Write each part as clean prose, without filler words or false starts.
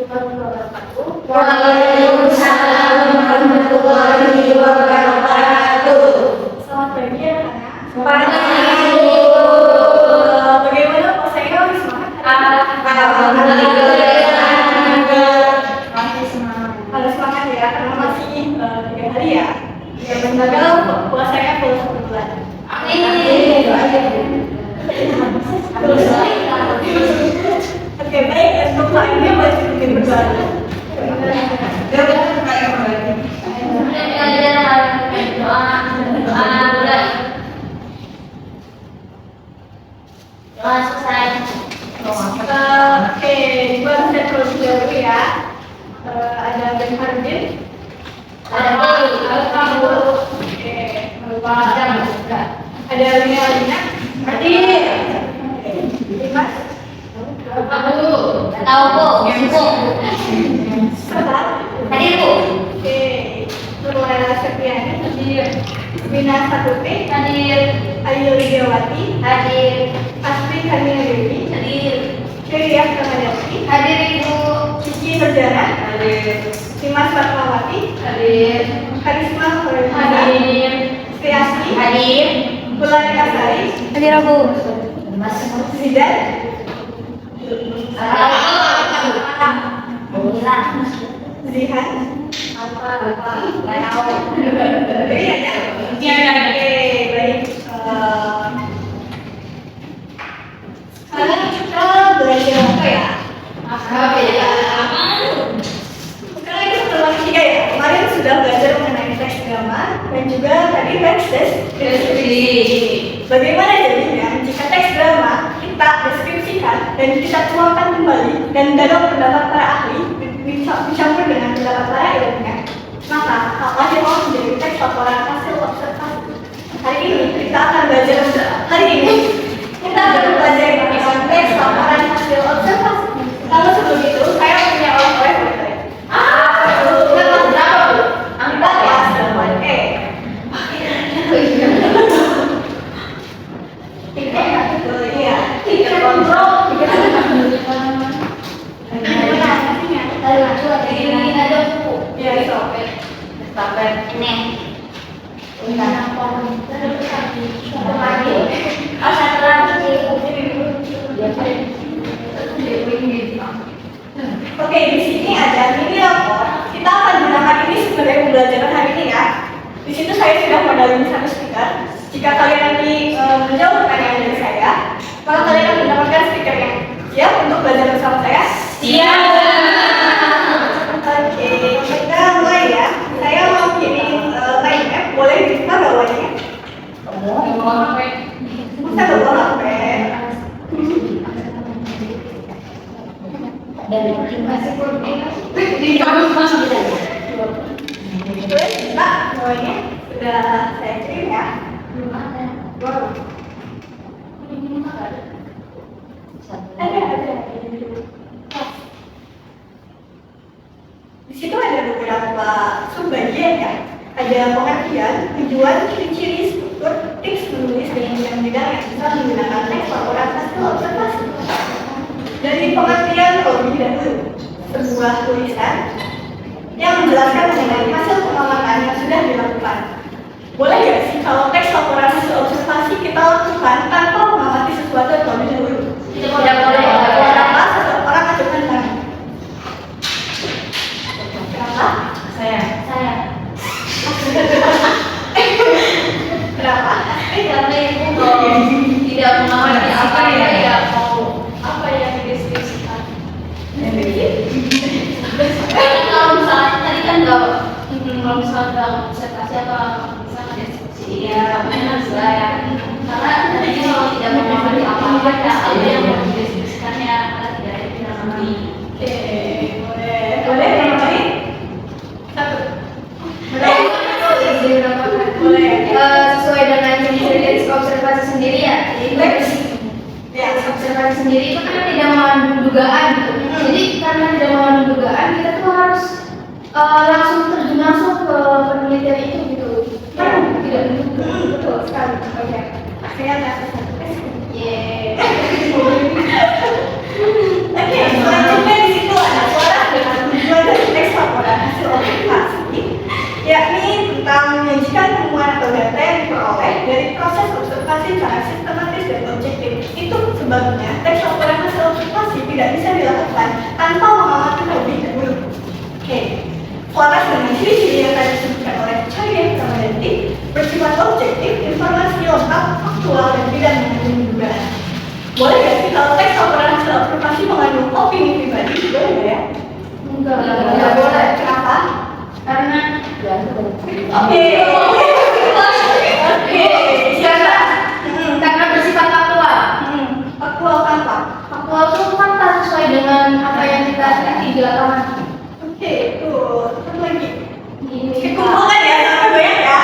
Waalaikumsalam warahmatullahi wabarakatuh. Selamat pagi ya, anak. Pagi. Bagaimana puasanya? Masih semangat? Alhamdulillah. Masih semangat. Harus semangat ya, karena masih 3 hari ya. Ya, semoga puasanya full 1 bulan. Amin. Oke, baik. Untuk lainnya boleh bikin berdoa. Oke, buat saya terus dulu ya. Ada Ben Hardin. Kamu. Oke, lupa. Ada Lina Alina. Dimas. Hadir Bu. Oke, Nurlela Septiani. Wina Satuti. Hadir. Ayu Lidiawati. Hadir. Asri Kamila Dewi. Hadir. Kriya Kamadati. Hadir Ibu. Cici Nurjana. Hadir. Dimas Fatmawati. Hadir. Karisma Horizontal. Hadir. Sriasti. Hadir. Bulani Kasari. Hadir Bu. Zidan. Zihan. Iya, oke, baik. Sekarang kita belajar apa ya? Sekarang kita kelas 3 ya. Kemarin sudah belajar mengenai teks drama dan juga tadi teks deskripsi. Bagaimana jadinya jika teks drama kita deskripsikan dan kita tuangkan kembali dan dalam pendapat para ahli dicampur dengan pendapat para ilmuwan, maka apa yang mau menjadi teks laporan hasil observasi. Hari ini kita akan belajar tentang teks laporan hasil observasi. Kalau sebelum itu saya punya oleh-oleh buat kalian. Kita kelas 8E. Iya. Kontrol. Ya, itu oke. Oke, di sini ada mini rapor. Kita akan gunakan ini sebagai pembelajaran hari ini ya. Di situ saya sudah modalin satu stiker. Jika kalian nanti menjawab pertanyaan dari saya, maka kalian akan mendapatkan stiker yang siap untuk belajar bersama saya. Oke, kita mulai ya. Saya mau kirim line map. Boleh dibuka bawahnya? Bisa bawa HP. Boleh buka bawahnya. Sudah saya kirim ya. Wow. Ada. Di situ ada beberapa subbagian ya. Ada pengertian, tujuan, ciri-ciri, struktur, tips menulis dengan bidang-bidang yang bisa menggunakan teks laporan hasil observasi. Dari pengertian terlebih dahulu, sebuah tulisan yang menjelaskan mengenai hasil pengamatan yang sudah dilakukan. Boleh ya sih kalau teks laporan hasil observasi kita lakukan tanpa mengamati sesuatu terlebih dahulu? Tidak boleh. Kenapa seseorang ajukan kami? Kenapa? Saya. Kenapa? Karena Ibu kalau tidak mengamati apa yang dideskripsikan. Kalau misalnya tadi kan kalau misalnya dalam observasi atau misalnya deskripsi memang ya. Karena tadi kalau tidak mengamati apa-apa ya ada yang mau dideskripsikannya karena tidak mengamati. Boleh yang lain? Satu. Boleh. Sesuai dengan ciri-ciri observasi sendiri ya. Jadi observasi sendiri itu kan tidak mengandung dugaan gitu. Jadi karena tidak mengandung dugaan kita tuh harus langsung terjun langsung ke penelitian itu gitu. Tidak menduga. Betul sekali. Oke. Saya kasih satu. Yeay. Oke, selanjutnya di situ ada suara. di lapangan. Oke, tuh. Satu lagi. Ini. Dikumpulkan ya, sampai banyak ya.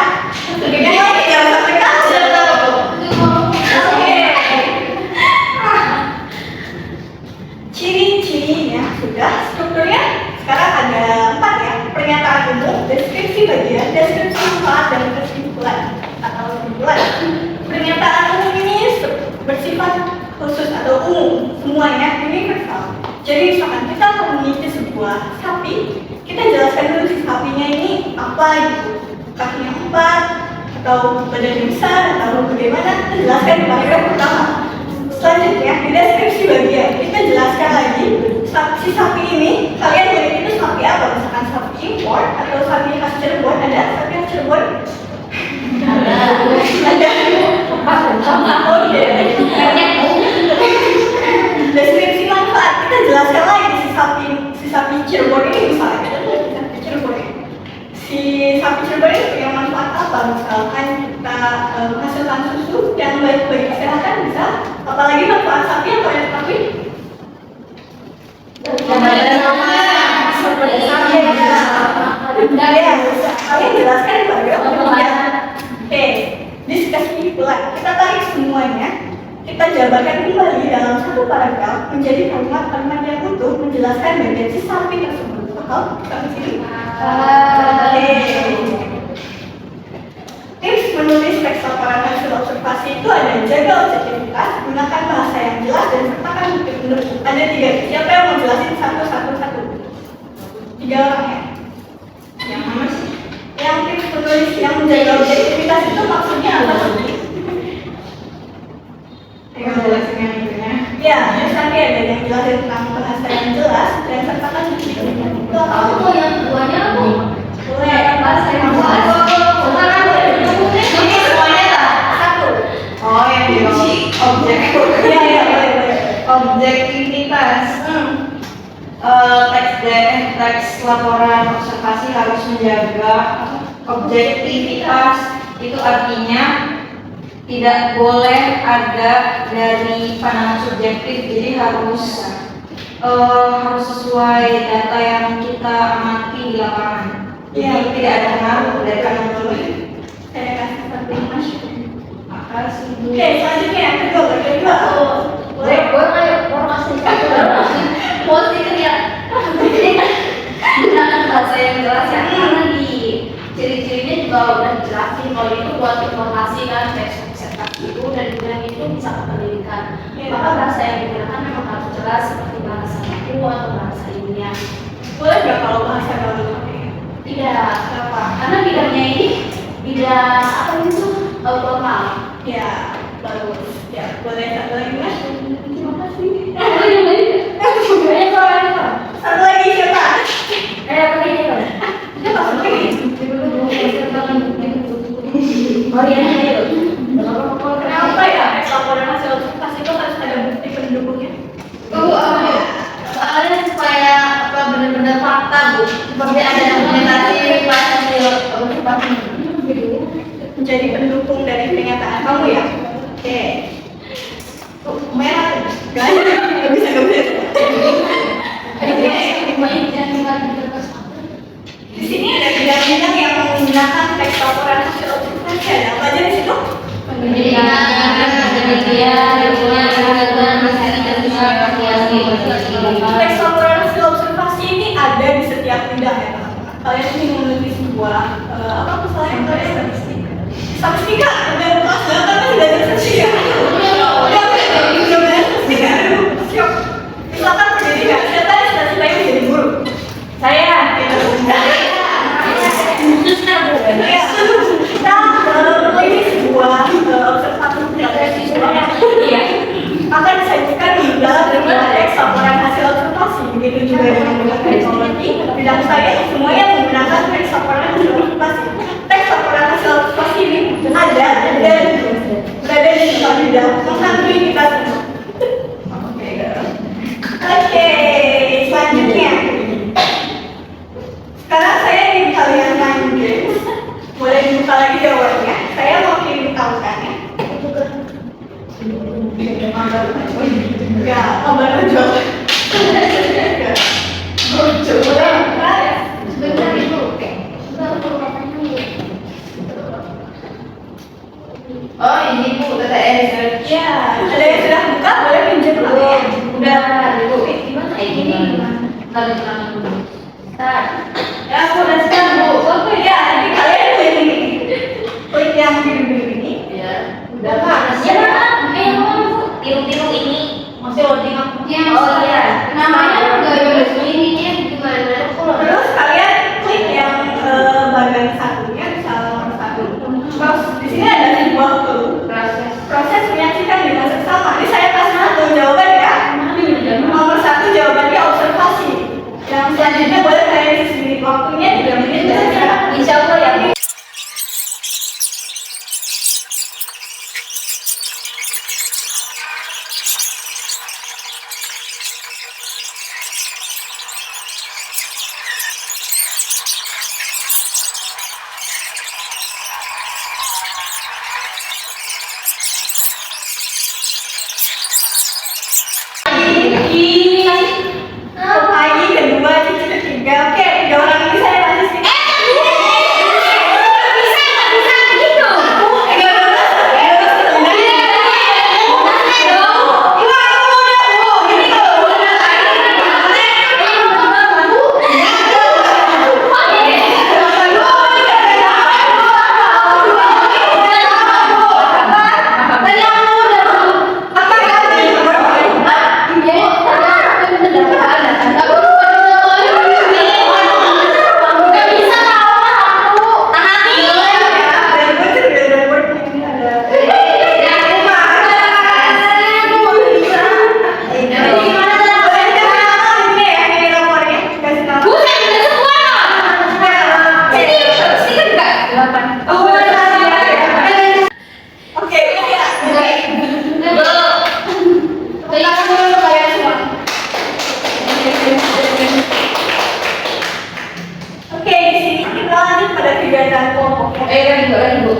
Jadi jangan sampai kalah. Oke. Ciri-cirinya sudah, strukturnya sekarang ada 4 ya. Pernyataan umum, deskripsi bagian, deskripsi manfaat, dan kesimpulan atau kesimpulan. Pernyataan umum ini bersifat khusus atau umum, semuanya universal. Jadi misalkan kita akan mengisi sebuah sapi, kita jelaskan dulu si sapinya ini apa gitu, kakinya 4 atau badannya besar atau bagaimana, kita jelaskan di paragraf pertama. Selanjutnya di deskripsi bagian kita jelaskan lagi si sapi ini kalian boleh itu sapi apa, misalkan sapi impor atau sapi khas Cirebon. Ada sapi khas Cirebon? Ada. Oke. Deskripsi manfaat kita jelaskan lagi si sapi Cirebon ini misalnya sapi Cirebon ini. Si sapi Cirebon ini punya manfaat apa? Misalkan kita menghasilkan susu yang baik bagi kesehatan bisa. Apalagi manfaat sapi yang kalian ketahui? Kalian jelaskan di paragraf kemudian. Oke, diskusi pula. Kita tarik semuanya. Kita jabarkan kembali dalam satu paragraf menjadi kalimat-kalimat yang utuh menjelaskan bagian si sapi tersebut. Paham? Sampai sini? Oke. Tips menulis teks laporan hasil observasi itu ada jaga objektivitas, gunakan bahasa yang jelas dan sertakan bukti pendukung. Ada 3. Siapa yang mau jelasin satu? 3 orang ya? Yang mana sih? Yang tips menulis yang menjaga objektivitas itu maksudnya apa sih? Yang jelasin yang itunya? Ya, terus nanti ada yang jelasin tentang bahasa yang jelas dan sertakan bukti pendukung. Itu apa? Aku yang keduanya aku. Boleh, Bahasa yang jelas. ini semuanya tak? 1. Oh, yang di objek. Iya, boleh. Objektivitas. Teks laporan observasi harus menjaga objektivitas. Itu artinya tidak boleh ada dari pandangan subjektif. Jadi harus sesuai data yang kita amati di lapangan. Jadi tidak ada pengaruh dari pandangan subjektif. Saya kasih satu Mas. Makasih. Oke, selanjutnya yang kedua, bagian 2. Boleh, kayak formasi satu. Posisi kerja. Gunakan bahasa yang jelas ya. Karena di ciri-cirinya juga udah dijelasin kalau itu buat informasi kan, teks observasi itu dan juga itu bisa pendidikan. Maka bahasa yang digunakan memang harus jelas seperti bahasa baku atau bahasa ilmiah. Boleh nggak kalau bahasa gaul? Tidak, kenapa? Karena bidangnya ini bidang apa itu formal. Ya, bagus. Ya, boleh satu lagi Mas? Terima kasih. Satu lagi siapa? Siapa satu lagi? Kenapa ya teks laporan hasil observasi itu harus ada bukti pendukungnya? Soalnya supaya apa benar-benar fakta Bu, seperti ada dokumentasi hasil observasi. Menjadi pendukung dari pernyataan kamu ya? Oke. Merah, guys. Gak bisa. Di sini ada bidang-bidang yang menggunakan teks laporan hasil observasi. Ada apa aja di situ? Teks laporan hasil observasi ini ada di setiap bidang ya teman-teman. Kalian ingin menulis sebuah apa misalnya kalian statistika dan kelas 8 kan sudah ada statistika. Siap. Misalkan pendidikan, siapa yang cita-citanya menjadi guru? Saya. Nah, ini sebuah observasi ya akan disajikan di dalam teks laporan hasil observasi. Begitu juga dengan bidang teknologi, bidang saya semua yang menggunakan teks laporan hasil observasi. Teks laporan hasil observasi ini ada dan berada di semua bidang menghantui kita semua. Oke, selanjutnya. Sekarang saya ingin kalian main game. Boleh dibuka lagi jawabannya. Saya mau kirim tautannya. Ya, kabar aja. Kali terang dulu. Start. Ya, aku udah start, Bu. Oke, ya, jadi kalian ini klik yang biru-biru ini. Ya. Udah panas Ya, ya? tiru-tiru ini masih loading aku. Yang Oh iya. namanya nggak boleh ini dia gimana? Terus kalian klik yang bagian satunya, misal nomor satu. Terus di sini ada sebuah proses menyaksikan dengan seksama. Ini saya kasih satu jawaban ya. Nomor satu jawabannya observasi. Yang selanjutnya boleh kalian isi sendiri. Waktunya 3 menit dan sekarang. Insya Allah ya. Bu. Pagi kedua, cici ketiga. Oke, 3 orang ini saya kasih sini.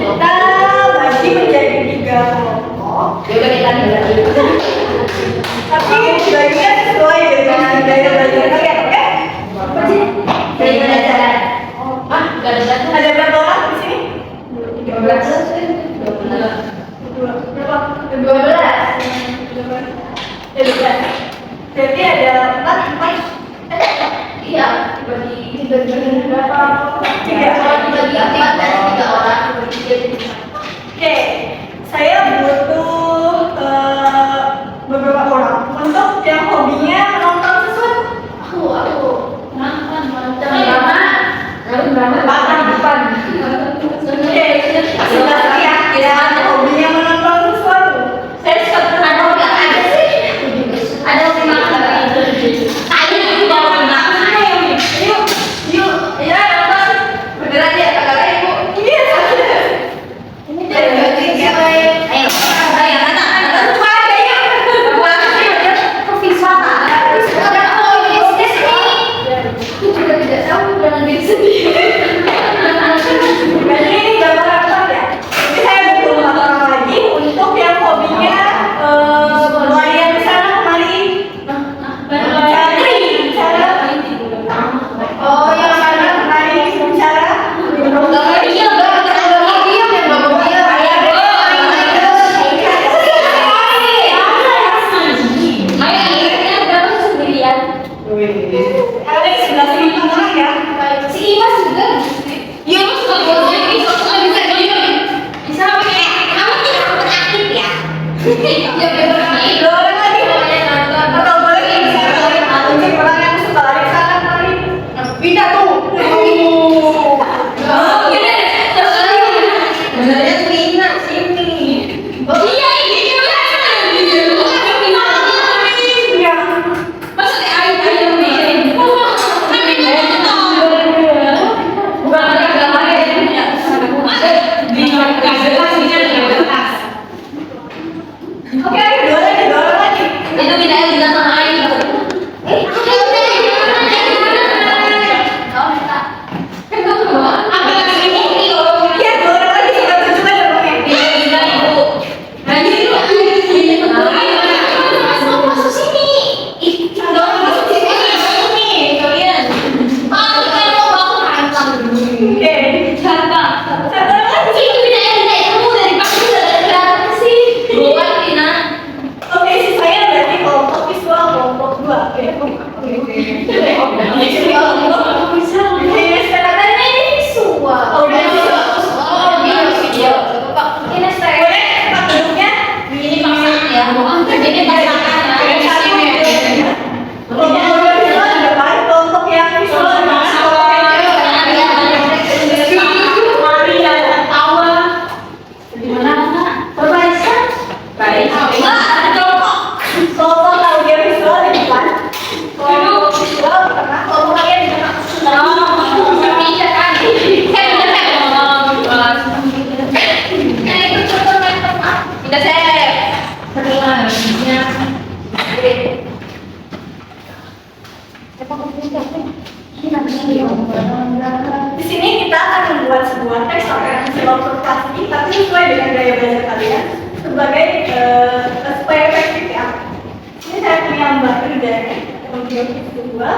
Kita bagi menjadi 3 kelompok. Tapi baginya sesuai dengan gaya belajar kalian, oke? Ada berapa orang di sini? 12. Berapa? 12. Berarti ada 4. Iya, dibagi berapa? 3 orang. Dibagi 4 dan 3 orang. Oke, saya butuh beberapa orang untuk yang hobinya menonton sesuatu. Aku nonton drama. Oke, sudah siap ya. Hobinya menonton sesuatu. Saya suka Ada sih. Ada sih makan. Yuk, ya nonton. Beneran ya kakak ibu. Iya. Ini dari siapa? Ayo, ayo, anak. Semua aja yuk. Aku juga tidak tahu dengan diri sendiri. Di sini kita akan membuat sebuah teks organisasi observasi tapi sesuai dengan gaya belajar kalian sebagai supaya efektif ya. Ini saya punya Mbak Ida, kemudian kedua,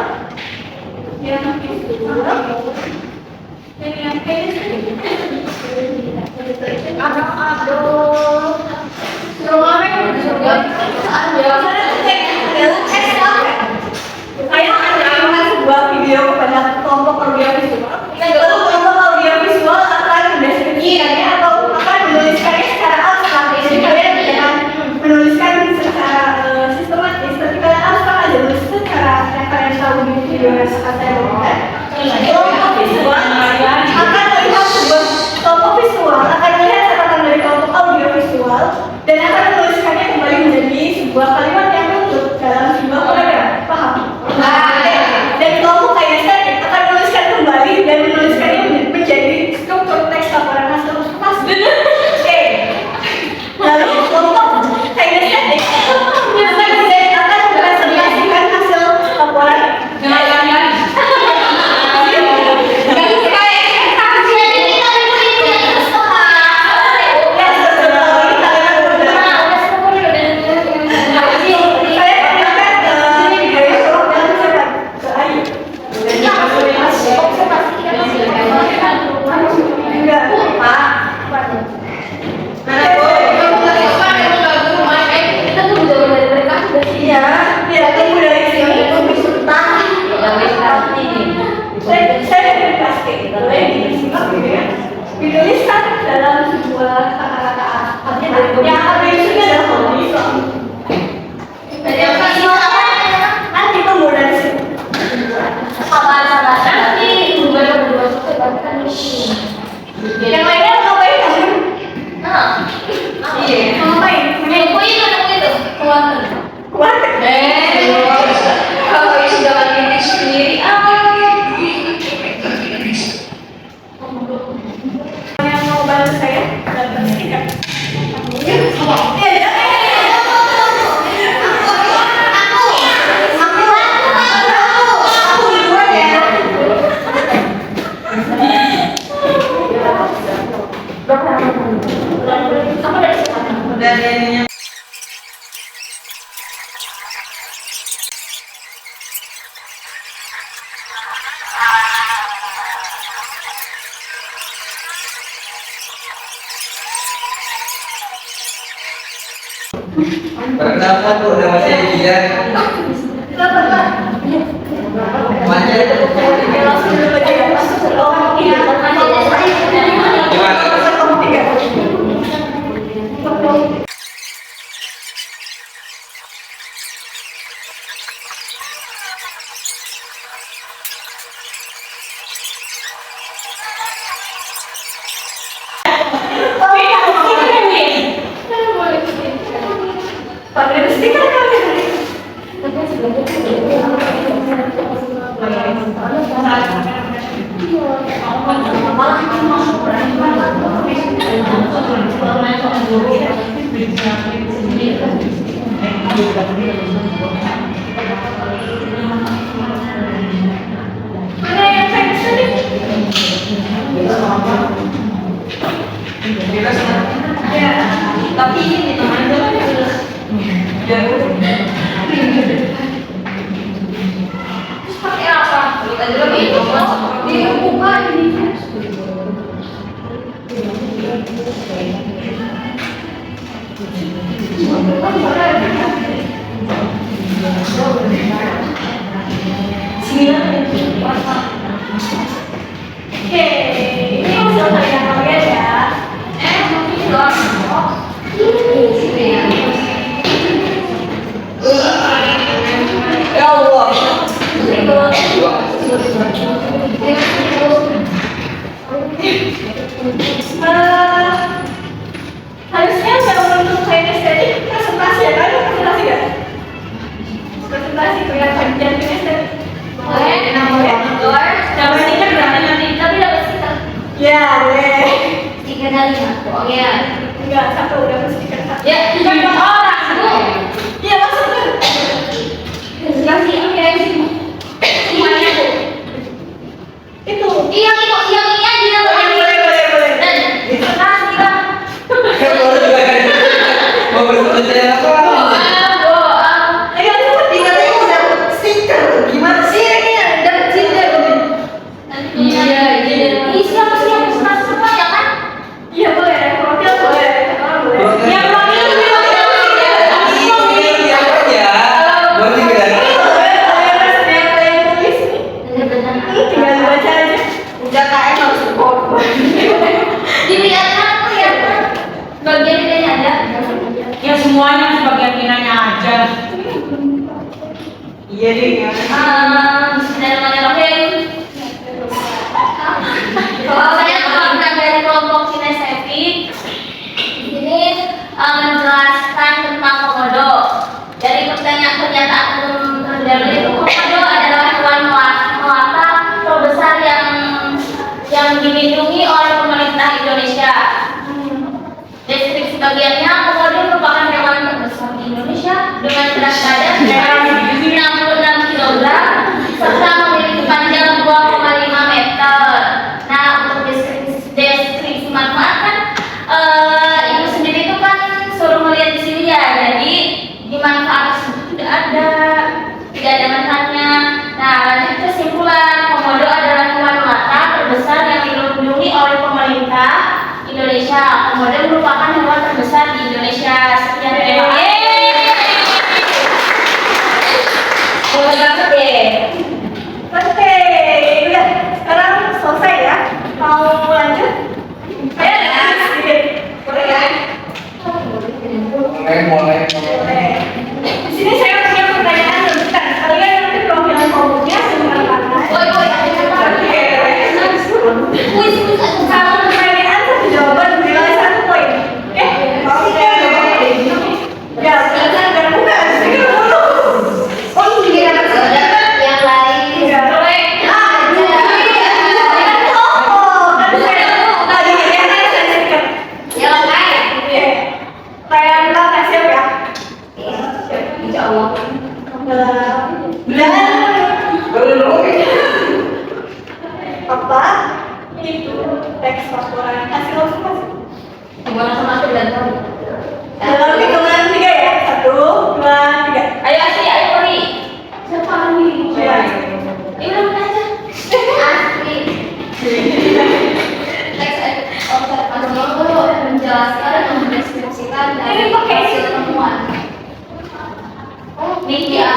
yang kedua, dan yang ketiga. Aduh. Rumah yang surga. Saya akan mengirimkan sebuah video kepada kelompok audiovisual. Lalu kelompok audiovisual akan mendeskripsikannya atau akan menuliskannya secara abstrak. Jadi kalian jangan menuliskan secara sistematis, tapi kalian abstrak aja menulis secara yang kalian tahu di video yang akan saya bawakan. Kelompok visual akan melihat sebuah kelompok visual akan melihat catatan dari kelompok audiovisual dan akan menuliskannya kembali menjadi sebuah kalimat yang utuh dalam sebuah paragraf. Paham? Dan kelompok kinestetik akan menuliskan kembali dan menuliskannya menjadi struktur teks laporan hasil observasi. Oke. Lalu kelompok kinestetik akan mempresentasikan hasil laporan. Dituliskan dalam sebuah kata-kata yang artinya adalah kondisi. Nanti tunggu dari situ. Yang lainnya ngapain kamu? Ngapain? Kuat. Kalau itu jangan kritik sendiri. Yang mau bantu saya dapat stiker. Perkenalkan Bu, nama saya Dian. Manja itu Langsung dulu aja ya. Pakai stiker kali. Mana yang saya kesini? Ya, Tapi ini teman jalan Pakai apa? Kita juga itu. Dia buka ini. oke. Ini hasil karya kalian ya. Ya Allah. Harusnya kalau untuk kinestetik presentasi ya kan? Presentasi kan? Presentasi kelihatan dan kinestetik. Boleh. Dapat stiker berarti nanti. Tapi dapat stiker. Ya, boleh. Stiker dari aku. Ya. Enggak, satu udah mesti kan. Ya, tiga orang. Iya, maksudnya. Kasih apa ya sih? Semuanya Bu. Itu Iya deh, gimana? Bismillahirrahmanirrahim. Kalau saya kelompok dari kelompok kinestetik, di sini menjelaskan tentang komodo. Dari pernyataan terdahulu itu, komodo adalah hewan melata terbesar yang dilindungi oleh pemerintah Indonesia. Deskripsi bagiannya, komodo merupakan hewan terbesar di Indonesia dengan berat badan 66 kg serta memiliki panjang 2,5 meter. Nah, untuk deskripsi manfaat kan ibu sendiri itu kan suruh melihat di sini ya. Jadi di manfaat tersebut tidak ada manfaatnya. Nah, lanjut kesimpulan, komodo adalah hewan melata terbesar yang dilindungi oleh pemerintah Indonesia. Komodo merupakan hewan terbesar di Indonesia. Sekian, terima kasih. Oke, udah sekarang selesai ya. Mau lanjut? Saya ada sedikit. Boleh ya? Mulai. Di sini saya punya pertanyaan lanjutan. Kalian nanti profilan komuknya mengatakan. Kalau pertanyaan satu jawaban nilai 1 poin. Oke? Ya, silakan buka. Sedikit dulu. Oh, iya. Yang lain. Ya. Yang lain. Pertanyaan pertama siap ya? Insya Allah. Apa itu teks laporan hasil observasi? Gimana sama aku dan kamu? Dalam hitungan 3 ya? 1, 2, 3. Ayo Asri, ayo Kori. Siapa nih? Ya. Ini udah buka aja. Asri. Teks observasi itu menjelaskan dan mendeskripsikan dari hasil temuan. Oh, ini ya.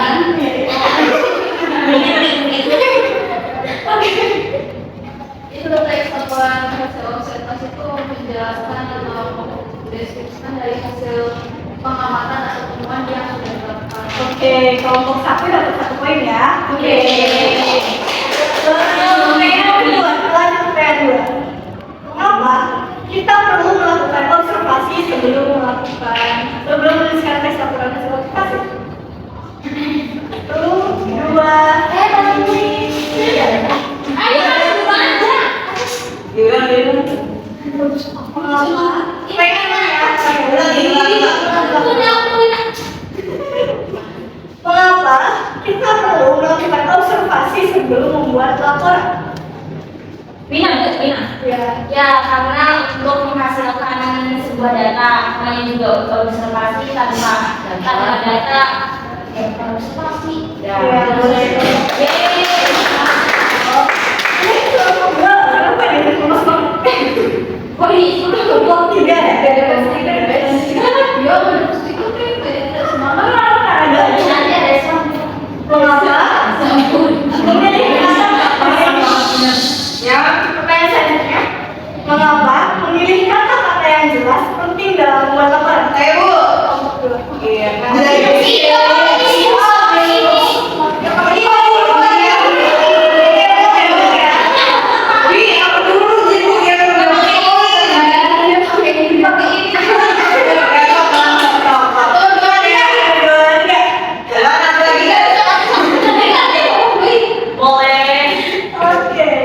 Itu teks laporan hasil observasi itu menjelaskan atau mendeskripsikan dari hasil pengamatan atau temuan yang sudah dilakukan. Oke, kelompok 1 dapat 1 poin ya. Oke. Pertanyaan 2. Mengapa kita perlu melakukan observasi sebelum menuliskan teks laporan hasil observasi? 1, 2, Mengapa kita perlu melakukan observasi sebelum membuat laporan? Mina. Ya, karena untuk menghasilkan sebuah data, namanya juga observasi tanpa data, observasi. Ya. Ini kelompok 2, kenapa ini kelompok 2? Oh, ini sudah kelompok 3 ya? Ada stiker, ada stiker. Ya, udah stiker beda semangat. Ada. Nanti ada sampul. Mengapa? Memilih kata Ya. pertanyaan selanjutnya. Mengapa memilih kata-kata yang jelas penting dalam membuat laporan? Ayo Bu. Kelompok 2. Iya.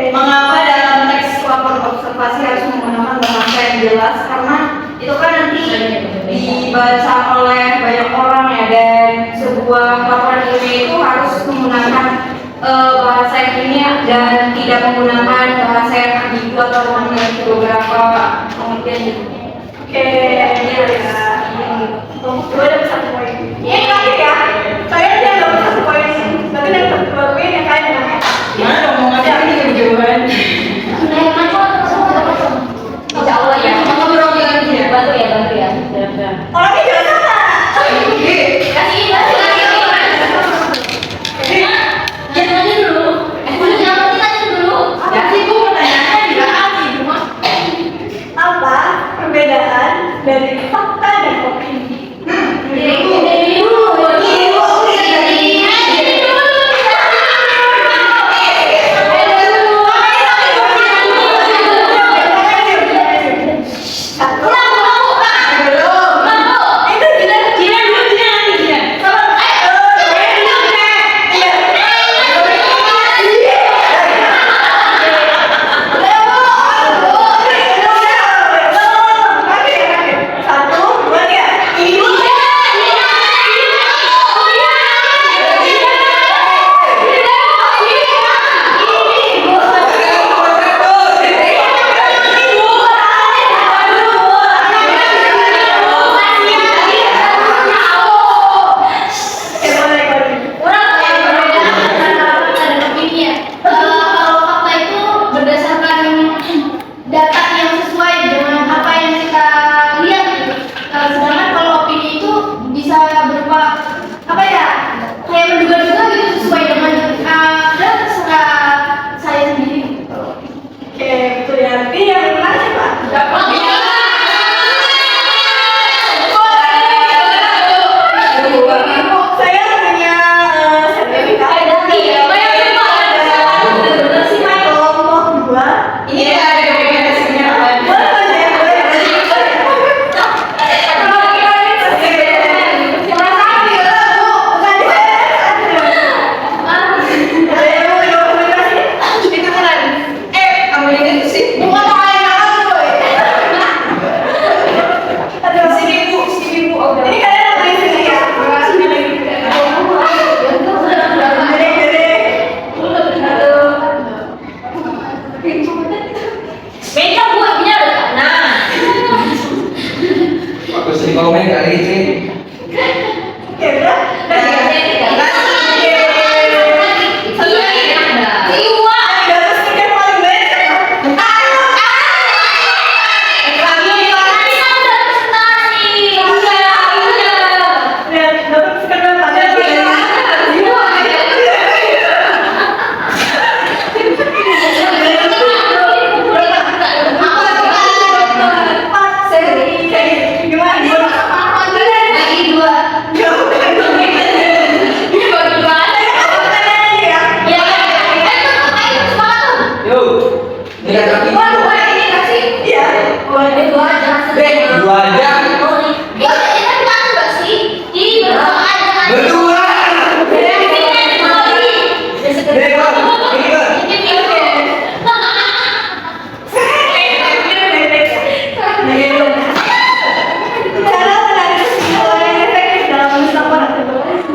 Mengapa dalam teks laporan observasi harus menggunakan bahasa yang jelas? Karena itu kan nanti dibaca oleh banyak orang ya, dan sebuah laporan ilmiah itu harus menggunakan bahasa yang ilmiah dan tidak menggunakan bahasa yang ambigu atau memiliki beberapa pengertian gitu. Oke, ya. Kelompok 2 dapat 1 poin. Ini terakhir ya. Saya tidak dapat 1 poin. Berarti dapat 2 poin yang kalian dapat. Gimana dong mau ngasih ini ke jawaban? Insya Allah ya. Ngobrol lagi ya. Bantu ya. Orangnya jangan sama. Kasih jangan aja dulu. Jangan tanya dulu. Apa perbedaan dari komen kali ini. Oke, udah. Yuk, ini kaki Dua aja. Ya, ini kan enggak sih? Ini berdua aja. berdua. Cara menarik kesimpulan yang efektif dalam menulis laporan evaluasi.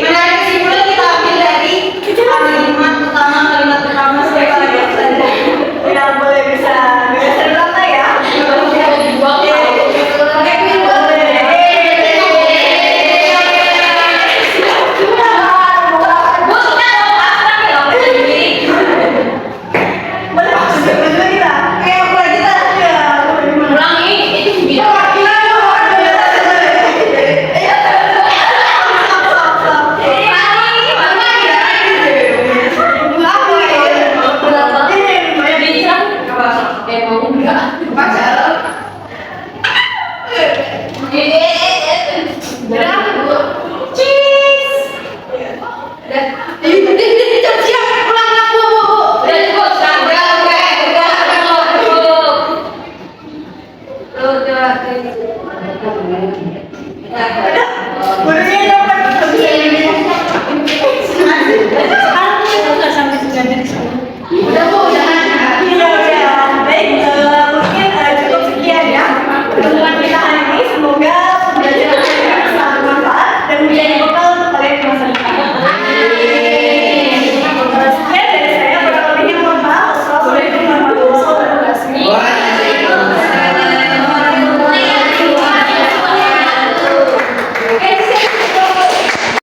Menarik kesimpulan kita ambil dari kalimat pertama sebagai alasan. Tidak boleh bisa serta ya. Udah,